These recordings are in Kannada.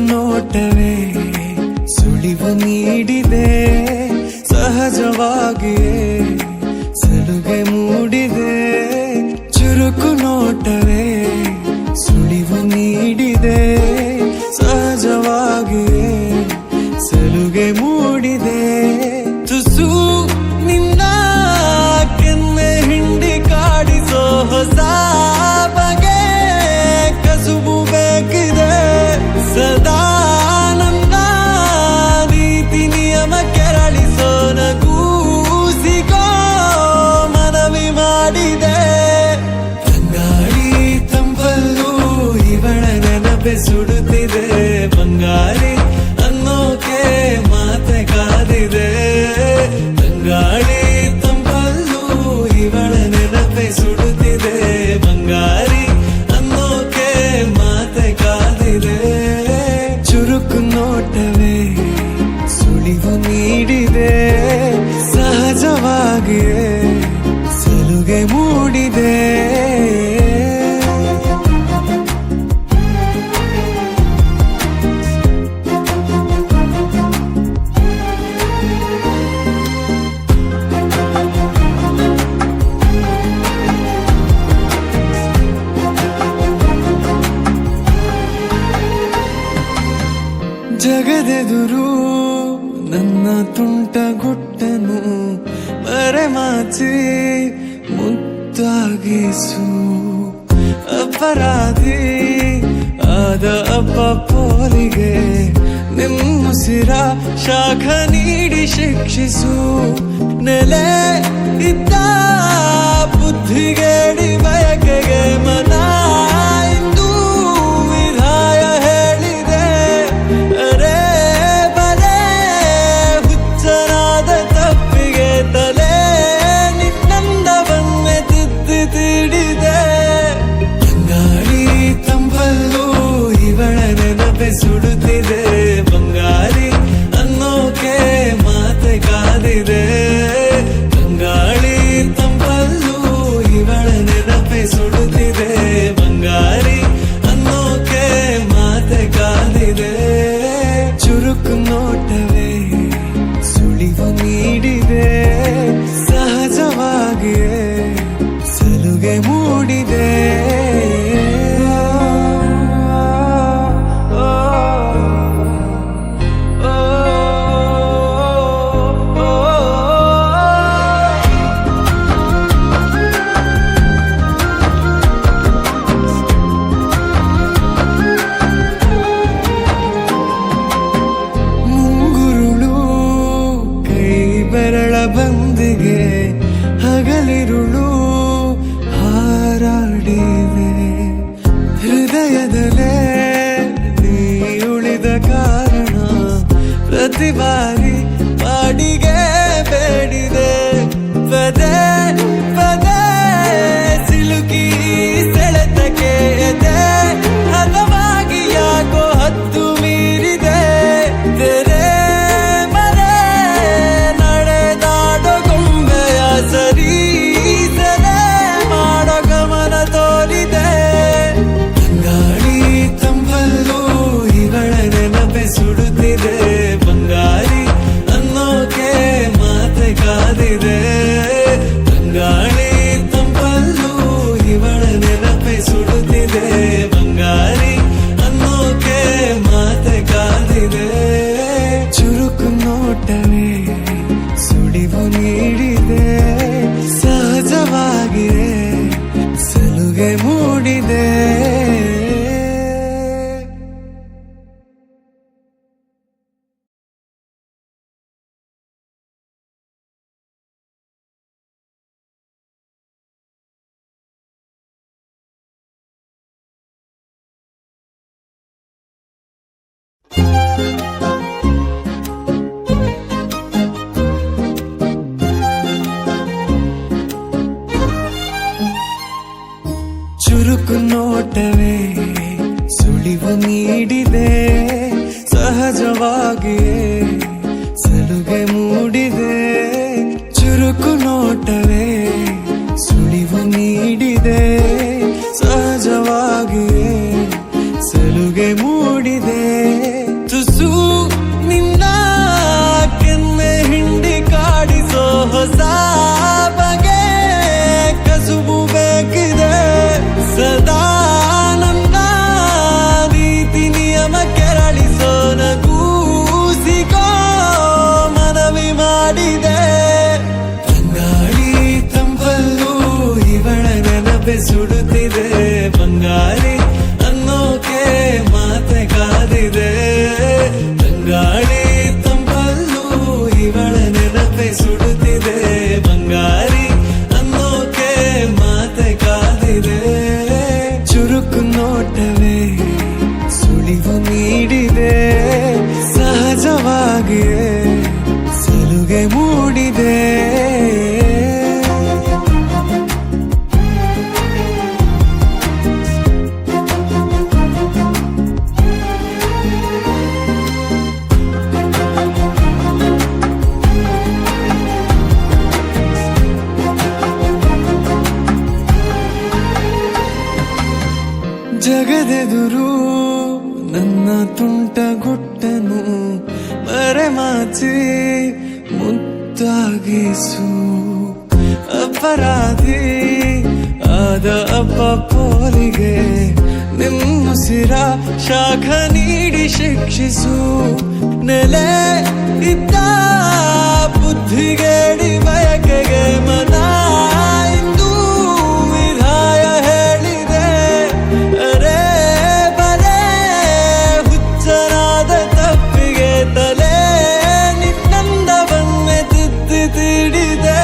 ನೋಟವೇ ಸುಳಿವು ನೀಡಿದೆ, ಸಹಜವಾಗಿಯೇ ಸಲುಗೆ ಮೂಡಿದೆ. ಚುರುಕು ನೋಟವೇ ಸುಳಿವು ನೀಡಿದೆ, ಸಹಜವಾಗಿಯೇ ಸಲುಗೆ ಮೂಡಿದೆ. ತುಸು ನಿನ್ನ ಕೆನ್ನೆ ಹಿಂಡಿ ಕಾಡಿಸೋ ಹೊಸ ಬಗೆ ಕಸುಬು ಬೇಕಿದೆ. ಸದಾ ನನ್ನ ನೀತಿ ನಿಯಮ ಕೆರಳಿಸೋ ನಗೂಸಿಗೋ ಮನವಿ ಮಾಡಿದೆ. ತಂಗಾಳಿ ತಂಪಲ್ಲೂ ಇವಳ ನೆನಪೆ ಸುಡುತ್ತಿದೆ. ಬಂಗಾರಿ ಅನ್ನೋಕೆ ಮಾತೆ ಕಾದಿದೆ. ತಂಗಾಳಿ ತಂಪಲ್ಲೂ ಇವಳ ನೆನಪೆ ಸುಡುತ್ತಿದೆ. ಬಂಗಾರಿ ಅನ್ನೋಕೆ ಮಾತೆ ಕಾದಿದೆ. ಚುರುಕು ನೋಟವೇ ಸುಳಿವು ನೀಡಿದೆ, ಸಹಜವಾಗಿಯೇ ಸಲುಗೆ ಮೂಡಿದೆ. ಜಗದೆದುರು ನನ್ನ ತುಂಟ ಗುಟ್ಟನು ಮರೆಮಾಚಿ ಮುದ್ದಾಗಿಸು. ಅಪರಾಧಿ ಆದ ಅಪ್ಪ ಪೋಲಿಗೆ ನಿಮ್ಮುಸಿರ ಶಾಖ ನೀಡಿ ಶಿಕ್ಷಿಸು. ನೆಲೆ ಇದ್ದ ಬುದ್ಧಿಗೇಡಿ ಬಯಕೆಗೆ ಮನ ಇಂದು ವಿಧಾಯ ಹೇಳಿದೆ. ಅರೆ ಬಲೆ ಹುಚ್ಚನಾದ ತಪ್ಪಿಗೆ ತಲೆ ನಿನ್ನಂದವನ್ನೇ ತಿದ್ದಿ ತೀಡಿದೆ. ತಂಗಾಳಿ ತಂಪಲ್ಲೂ ಇವಳ ನೆನಪೆ ಸುಡುತ್ತಿದೆ. ಬಂಗಾರಿ ಅನ್ನೋಕೆ ಮಾತೆ ಕಾದಿದೆ. ತಂಗಾಳಿ ತಂಪಲ್ಲೂ ಇವಳ ನೆನಪೆ ಸುಡುತ್ತಿದೆ. ಬಂಗಾರಿ ಅನ್ನೋಕೆ ಮಾತೆ ಕಾದಿದೆ. ಚುರುಕು ನೋಟವೇ ಸುಳಿವು ನೀಡಿದೆ, ಸಹಜವಾಗಿಯೇ ಸಲುಗೆ ಮೂಡಿದೆ. ಬಂದಿಗೆ ಹಗಲಿರುಳು ಹಾರಾಡಿದೆ. ಹೃದಯದಲ್ಲೇ ನೀ ಉಳಿದ ಕಾರಣ ಪ್ರತಿ ಬಾರಿ ಬಾಡಿಗೆ ಬೇಡಿದೆ. ಪದೇ ಪದೇ ಸಿಲುಕಿ ಸೆಳೆತಕ್ಕೆ ಎದೆ ಹದವಾಗಿ ಯಾಕೋ ಹತ್ತು ಮೀರಿದೆ. ತೆರೆ ಸರಿ ಸರೆ ಮಾಡೋ ಗಮನ ತೋರಿದೆ. ತಂಗಾಳಿ ತಂಪಲ್ಲೂ ಇವಳ ನೆನಪೆ ಸುಡುತ್ತಿದೆ. ಬಂಗಾರಿ ಅನ್ನೋಕೆ ಮಾತೆ ಕಾದಿದೆ. ತಂಗಾಳಿ ತಂಪಲ್ಲೂ ಇವಳ ನೆನಪೆ ಸುಡುತ್ತಿದೆ. ಬಂಗಾರಿ ಅನ್ನೋಕೆ ಮಾತೆ ಕಾದಿದೆ. ಚುರುಕು ನೋಟವೇ ಸುಳಿವು ನೀಡಿದೆ, ಸಹಜವಾಗಿಯೇ ಸಲುಗೆ ಮೂಡಿದೆ. ಚುರುಕು ನೋಟವೇ ಸುಳಿವು ನೀಡಿದೆ, ಸಹಜವಾಗಿಯೇ ಸಲುಗೆ ಮೂಡಿದೆ. ಚುರುಕು ನೋಟವೇ ಸುಳಿವು ನೀಡಿದೆ, ಸಹಜವಾಗಿಯೇ ಸಲುಗೆ ಮೂಡಿದೆ. ಮಾಚಿ ಮುತ್ತಾಗಿಸು ಅಪರಾಧಿ ಆದ ಅಪ್ಪ ಪೋಲಿಗೆ ನಿಮ್ಮುಸಿರ ಶಾಖ ನೀಡಿ ಶಿಕ್ಷಿಸು ನೆಲೆ ಇದ್ದ ಬುದ್ಧಿಗೇಡಿ ಬಯಕೆಗೆ ಮನ ಇಂದು ವಿಧಾಯ ಹೇಳಿದೆ ಅರೆ ಬಲೆ ಹುಚ್ಚನಾದ ತಪ್ಪಿಗೆ ತಲೆ ನಿನ್ನಂದವನ್ನೇ ತಿದ್ದಿ ತೀಡಿದೆ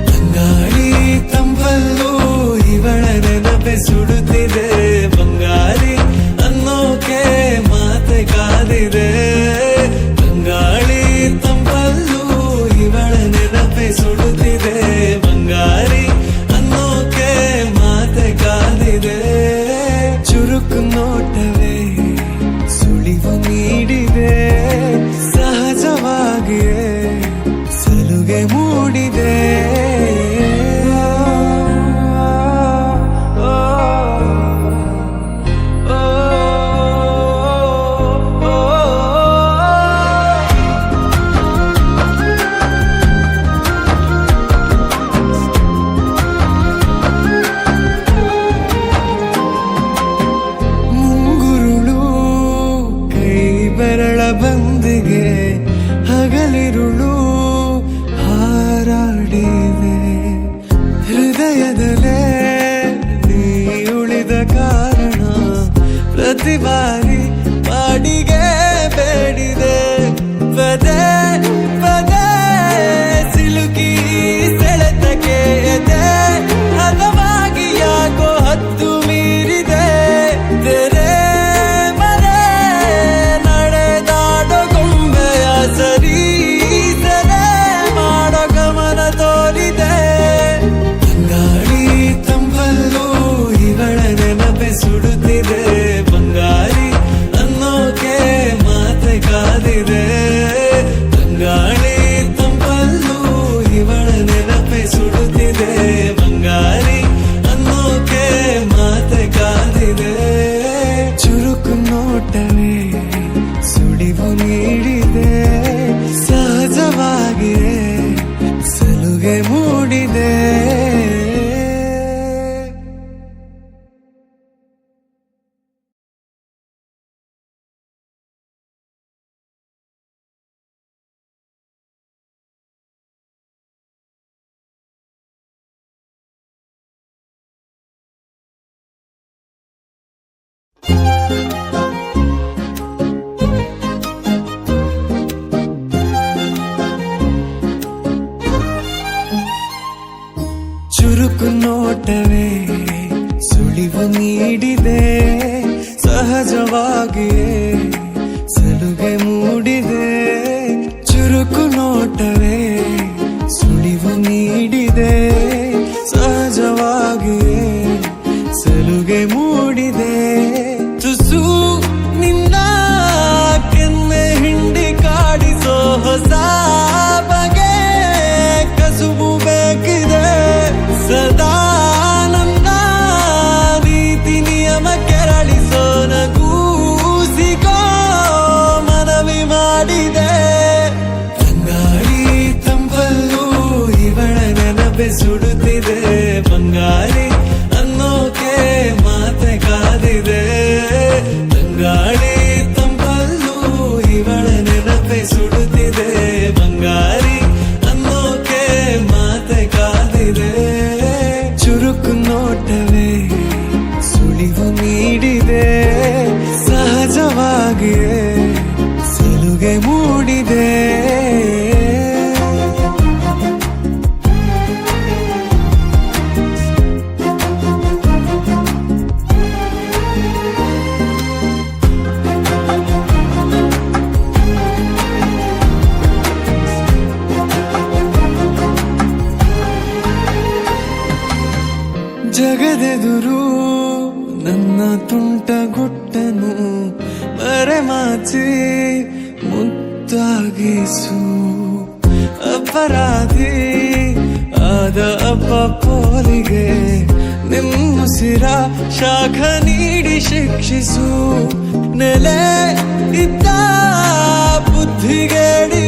ಬಂಗಾಳಿ ತಂಪಲ್ಲೂ ಇವಳ ನೆನಪೆ ಸುಡುತ್ತಿದೆ ಬಂಗಾಳಿ ಅನ್ನೋಕೆ ಮಾತೆ ಕಾದಿದೆ ಬಂಗಾಳಿ ತಂಪಲ್ಲೂ ಇವಳ ನೆನಪೆ ಸುಡುತ್ತಿದೆ ಬಂಗಾರಿ ಅನ್ನೋಕೆ ಮಾತೆ ಕಾದಿದೆ ಚುರುಕು ನೋಟವೇ ಸುಳಿವು ನೀಡಿದೆ ಸಹಜವಾಗಿಯೇ ಸಲುಗೆ ಮೂಡಿದೆ ಬಂದಿಗೆ ಹಗಲಿರುಳು ಹಾರಾಡಿದೆ ಹೃದಯದಲ್ಲೇ ನೀ ಉಳಿದ ಕಾರಣ ಪ್ರತಿ ಬಾರಿ ಬಾಡಿಗೆ ಬೇಡಿದೆ ಪದೇ ಪದೇ ಸಿಲುಕಿ ಸೆಳೆತಕ್ಕೆ ಎದೆ ಹದವಾಗಿ ಯಾಕೋ ಹತ್ತು ಮೀರಿದೆ ತೆರೆ ಸರಿ ಸರೆ ಮಾಡೋ ಗಮನ ತೋರಿದೆ ಬಂಗಾಳಿ ತಂಪಲ್ಲೂ ಇವಳ ನೆನಪೆ ಸುಡುತ್ತಿದೆ ಬಂಗಾರಿ ಅನ್ನೋಕೆ ಮಾತೆ ಕಾದಿದೆ ಬಂಗಾಳಿ ತಂಪಲ್ಲೂ ಇವಳ ನೆನಪೆ ಸುಡುತ್ತಿದೆ ಬಂಗಾರಿ ಅನ್ನೋಕೆ ಮಾತೆ ಕಾದಿದೆ ಚುರುಕು ನೋಟವೇ ಸುಳಿವು ನೀಡಿದೆ ಸಹಜವಾಗಿಯೇ ಸಲುಗೆ ಮೂಡಿದೆ ಚುರುಕು ನೋಟವೇ ಸುಳಿವು ನೀಡಿದೆ ಸಹಜವಾಗಿಯೇ ಸಲುಗೆ ಮೂಡಿದೆ ಚುರುಕು ನೋಟವೇ ಸುಳಿವು ನೀಡಿದೆ ಸಹಜವಾಗಿಯೇ ಸಲುಗೆ ಮೂಡಿದೆ ತುಸು ನಿನ್ನ ಕೆನ್ನೆ ಹಿಂಡಿ ಕಾಡಿಸೋ ಹೊಸ ಬಗೆ ಕಸುಬು ಬೇಕಿದೆ ಸದಾ ನನ್ನ ರೀತಿ ನಿಯಮ ಕೆರಳಿಸೋ ನಗೂಸಿಕೋ ಮನವಿ ಮಾಡಿದೆ ಬಂಗಾಳಿ ತಂಪಲ್ಲೂ ಇವಳ ನೆನಪೆ ಸುಡುತ್ತಿದೆ ಬಂಗಾರಿ ಅನ್ನೋಕೆ ಮಾತೆ ಕಾದಿದೆ ಬಂಗಾಳಿ ತಂಪಲ್ಲೂ ಇವಳ ನೆನಪೆ ಸುಡುತ್ತಿದೆ ಬಂಗಾರಿ ಅನ್ನೋಕೆ ಮಾತೆ ಕಾದಿದೆ ಚುರುಕು ನೋಟವೇ ಸುಳಿವು ನೀಡಿದೆ ಸಹಜವಾಗಿಯೇ ಸಲುಗೆ ಮೂಡಿದೆ ಜಗದೆದುರು ನನ್ನ ತುಂಟ ಗುಟ್ಟನು ಮರೆಮಾಚಿ ಮುತ್ತಾಗಿಸು ಅಪರಾಧಿ ಆದ ಅಪ್ಪ ಪೋಲಿಗೆ ನಿಮ್ಮುಸಿರ ಶಾಖ ನೀಡಿ ಶಿಕ್ಷಿಸು ನೆಲೆ ಇದ್ದ ಬುದ್ಧಿಗೇಡಿ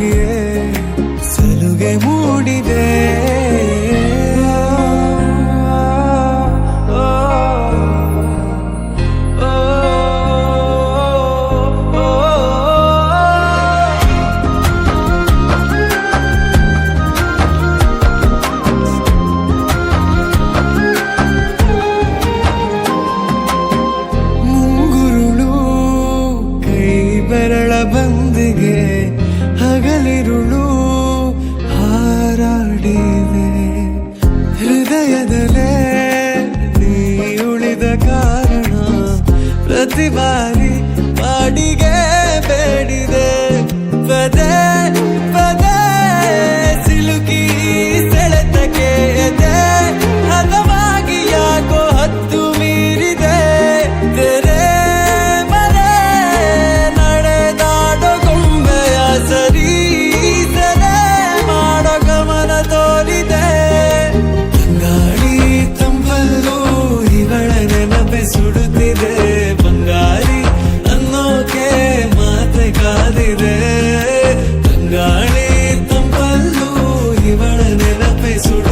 ನೋಡಿಯೇ ಸಲುಗೆ ಮೂಡಿದೆ. ಬೆರಳ ಬಂದಿಗೆ ಹಗಲಿರುಳು ಹಾರಾಡಿದೆ. ಹೃದಯದಲ್ಲೇ ನೀ ಉಳಿದ ಕಾರಣ ಪ್ರತಿ ಬಾರಿ ಬಾಡಿಗೆ ಬೇಡಿದೆ. ಪದೇ ಪದೇ ಸಿಲುಕಿ ಸೆಳೆತಕ್ಕೆ ಎದೆ ಹದವಾಗಿ ಯಾಕೋ ಹತ್ತು ಮೀರಿದೆ. ತೆರೆ ಸರಿ ಸದೆ ಮಾಡೋ ಗಮನ ತೋರಿದೆ. ಬಂಗಾಳಿ ತಂಪಲ್ಲೂ ಇವಳ ನೆನಪೆ ಸುಡುತ್ತಿದೆ. ಬಂಗಾರಿ ಅನ್ನೋಕೆ ಮಾತೆ ಕಾದಿದೆ. ಬಂಗಾಳಿ ತಂಪಲ್ಲೂ ಇವಳ ನೆನಪೆ ಸುಡು